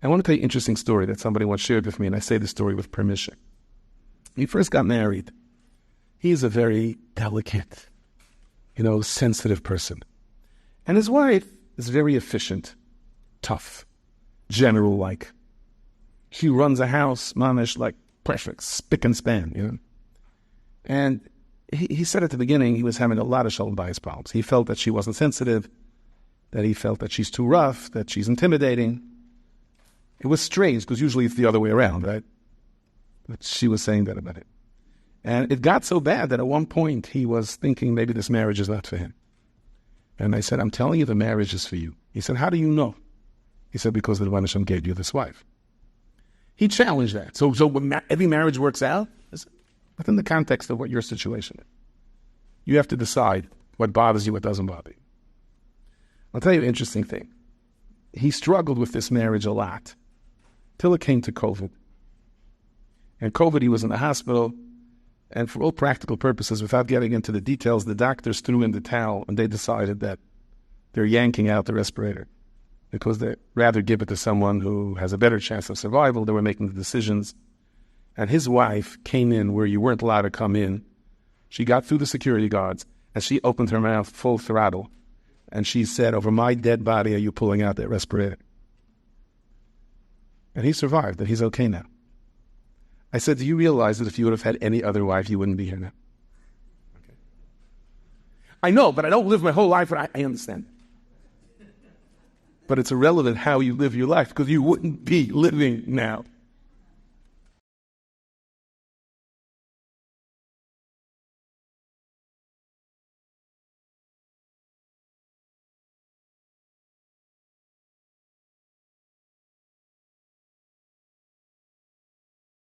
I want to tell you an interesting story that somebody once shared with me, and I say this story with permission. When he first got married, he's a very delicate, sensitive person. And his wife is very efficient, tough, general-like. She runs a house, mamish, like perfect, spick and span, And he said at the beginning he was having a lot of shalom bayis problems. He felt that she wasn't sensitive, that he felt that she's too rough, that she's intimidating. It was strange, because usually it's the other way around, right? But she was saying that about it. And it got so bad that at one point he was thinking maybe this marriage is not for him. And I said, I'm telling you the marriage is for you. He said, how do you know? He said, because the Rebbeinu Hashem gave you this wife. He challenged that. So when every marriage works out, within the context of what your situation is. You have to decide what bothers you, what doesn't bother you. I'll tell you an interesting thing. He struggled with this marriage a lot till it came to COVID. And COVID, he was in the hospital, and for all practical purposes, without getting into the details, the doctors threw in the towel, and they decided that they're yanking out the respirator because they'd rather give it to someone who has a better chance of survival. They were making the decisions. And his wife came in where you weren't allowed to come in. She got through the security guards, and she opened her mouth full throttle, and she said, over my dead body are you pulling out that respirator? And he survived, and he's okay now. I said, do you realize that if you would have had any other wife, you wouldn't be here now? Okay. I know, but I don't live my whole life, but I understand. But it's irrelevant how you live your life, because you wouldn't be living now.